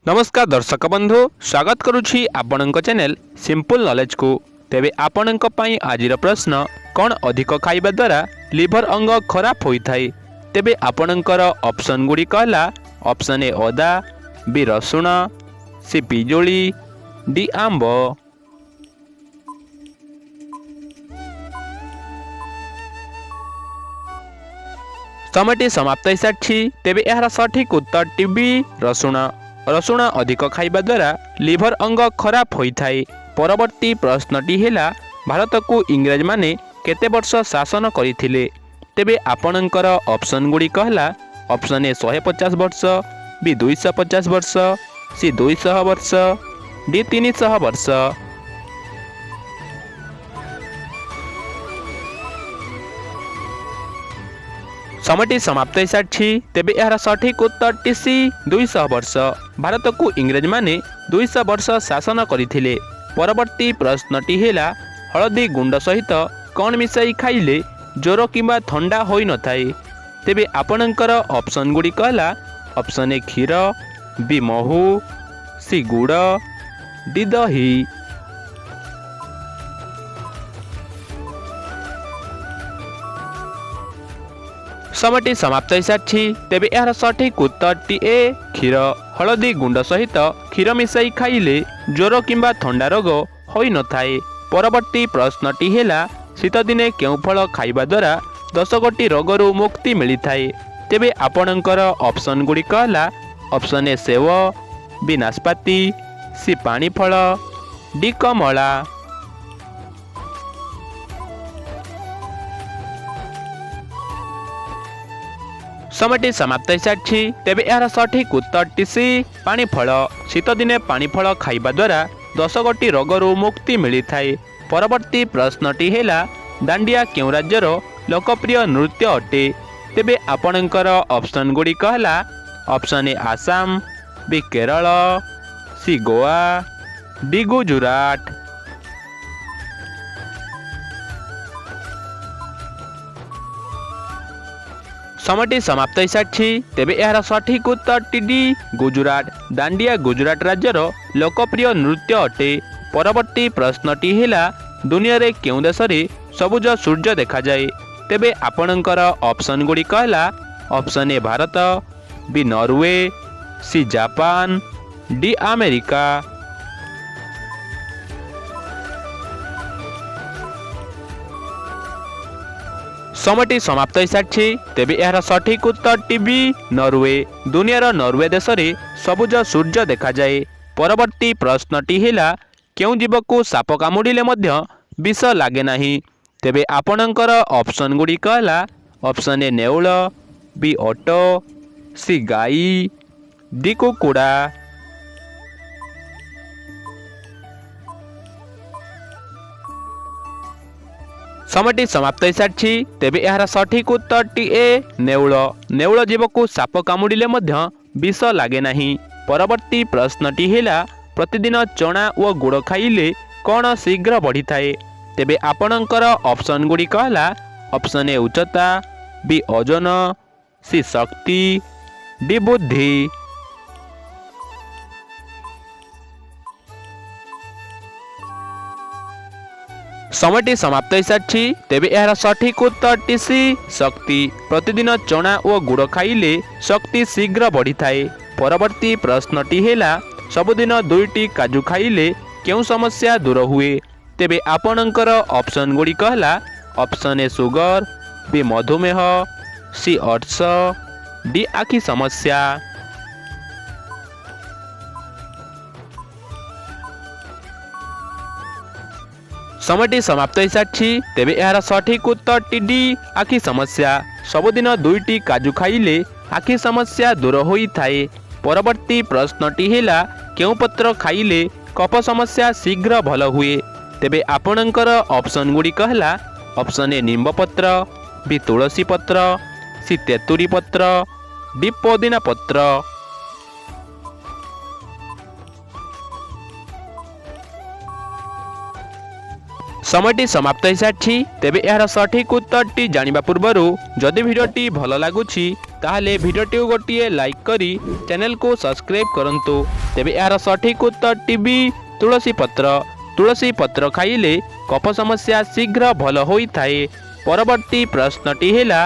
नमस्कार दर्शक बंधु स्वागत करुछि आपणक चैनल सिंपल नॉलेज को। तेबे आपणक पई आजिर प्रश्न कौन अधिक खाइबा द्वारा लिवर अंग खराब होइथाय। तेबे आपणकर ऑप्शन गुडी कहला ऑप्शन ए अदा, बी रसुण, सी पिजोली, डी आंब। समयटी समाप्त हो सारी। तेबे यार सठिक उत्तर टी बी रसुण। रसुण अधिक खाइबा द्वारा लिवर अंग खराब होइथाय। परवर्ती प्रश्नटी हेला भारत को इंग्रज माने केते वर्ष शासन करिथिले। तेबे आपणकर ऑप्शन गुडी कहला ऑप्शन ए 150 वर्ष, बी 250 वर्ष, सी 200 वर्ष, डी 300 वर्ष। समयटी समाप्त हो सारी। तेबे यार सठिक उत्तर टी सी 200 वर्ष। भारत को इंग्रज माने 200 वर्ष शासन करथिले। परवर्ती प्रश्नटी हेला हळदी गुंड सहित कौन मिसाई खाइले ज्वर किंबा ठंडा होई न थाए। तेबे आपणकर ऑप्शन गुडी कहला ऑप्शन ए क्षीर, बी महू, सी गुड़, डी दही। समयटी समाप्त हो सारी। तेबे यार सठिक उत्तर टी ए क्षीर। हळदी गुंड सहित क्षीर मिसाई खाइले ज्वर किंबा ठंडा रोग होई न थाए। परवर्ती प्रश्नटी हेला शीत दिने केउ फल खाइबा द्वारा 10 गोटी रोगरू मुक्ति मिली थाए। तेबे आपणकर ऑप्शन गुडी कहला ऑप्शन ए सेव, बी नाशपाती, सी पानी फल, डी कमला। समयटी समाप्त हो सारी। तेबे यार सठिक उत्तर टी सी पानी फल। शीत दिने पानी फल खाइबा द्वारा 10 गोटी रोगरू मुक्ति मिली थाए। परवर्ती प्रश्नटी हेला दांडिया केउ राज्यर लोकप्रिय नृत्य अटे। तेबे आपणकर ऑप्शन गुडी कहला option A Assam, B Kerala, C Goa, D Gujarat. समयटी समाप्त हो सारी। तेबे यार सठिक उत्तर टी डी गुजरात। दांडिया गुजरात राज्यर लोकप्रिय नृत्य अटे। परवर्ती प्रश्नटी हेला दुनिया रे केउ देश रे सबुज सूर्य देखा जाए। तेबे आपणकर ऑप्शन गुडी कहला option A Bharat, B Norway, C Japan, D America. समयटी समाप्त हो सारी। तेबे यार सठिक उत्तर टी बी नॉर्वे। दुनियार नॉर्वे देश रे सबुज सूर्य देखा जाए। परवर्ती प्रश्नटी हेला केउ जीव को साप कामुडिले मध्य विष लागे नाही। तेबे आपणकर ऑप्शन गुडी कहला ऑप्शन ए नेउल, बी ओटो, सी गाई, डी कुकुड़ा। समयटी समाप्त हो सारी। तेबे यार सठिक उत्तर टी ए नेउल। नेउल जीव को साप कामुडिले मध्य विष लागे नाही। परवर्ती प्रश्नटी हेला प्रतिदिन चना व गुड़ खाइले कौन शीघ्र बढ़ी थाए। तेबे आपणकर ऑप्शन गुडी कहला ऑप्शन ए उच्चता, बी ओजन, सी शक्ति, डी बुद्धि। समयटी समाप्त हो सारी। तेबे यार सठिक उत्तर टी सी शक्ति। प्रतिदिन चना व गुड़ खाइले शक्ति शीघ्र बढ़ी थाए। परवर्ती प्रश्नटी हेला सबुदिन 2टी काजू खाइले केउ समस्या दूर हुए। तेबे आपणकर ऑप्शन गुडी कहला ऑप्शन ए सुगर, बी मधुमेह, सी अट्स, डी आखि समस्या। समयटी समाप्त हो सारी। तेबे यार सठिक उत्तर टी डी आखि समस्या। सबुदिन 2टी काजू खाइले आखि समस्या दूर होई थाए। परवर्ती प्रश्नटी हेला केउ पत्र खाइले कफ समस्या शीघ्र भल हुए। तेबे आपणकर ऑप्शन गुडी कहला ऑप्शन ए निम्ब पत्र, बी तुलसी पत्र, सी तेतुरी पत्र, डी पुदीना पत्र। समयटी समाप्त हो सारी। तेबे यार सठिक उत्तर टी जानिबा पूर्वरु जदि भिडियोटी भल लागुछि ताहले भिडियोटी गोटे लाइक करी चैनल को सब्सक्राइब करंतु। तेबे यार सठिक उत्तर टीबी तुलसी पत्र खाइले कफ समस्या शीघ्र भल होइथाए। परवर्ती प्रश्नटी हैला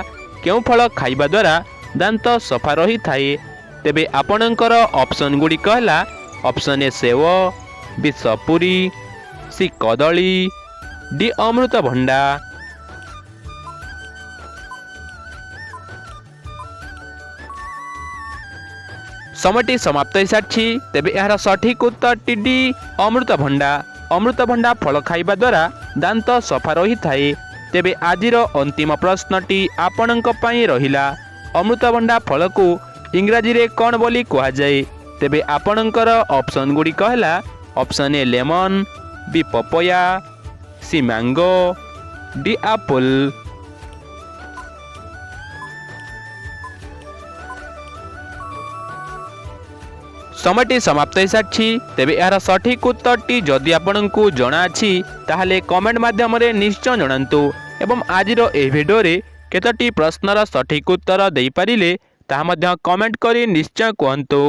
केउ फल खाइबा द्वारा दांत सफा रही थाए। तेबे आपणकर ऑप्शन गुडी कहला ऑप्शन ए सेव, बी सपुरी, सी कदली, डी अमृतभंडा। समयटी समाप्त हो सारी। तेबे यार सठिक उत्तर डी अमृतभंडा। अमृतभंडा फल खाइबा द्वारा दांत सफा रही थाए। तेबे आजिर अंतिम प्रश्नटी आपणक पई रहिला अमृतभंडा फल को इंग्राजी रे कौन बोली कहा जाए। तेबे आपणकर ऑप्शन गुडी कहला option A lemon, B papaya, C mango, D apple. समयटी समाप्त हो सारी। तेबे यार सठिक उत्तरटी जदि आपंक जना अछि ताहले कमेंट माध्यम रे निश्चय जणांतु एवं आजिर ए भिडियो रे केतोटी प्रश्नर सठिक उत्तर देई पारिले ताहा मध्य कमेंट करी निश्चय कहंतु।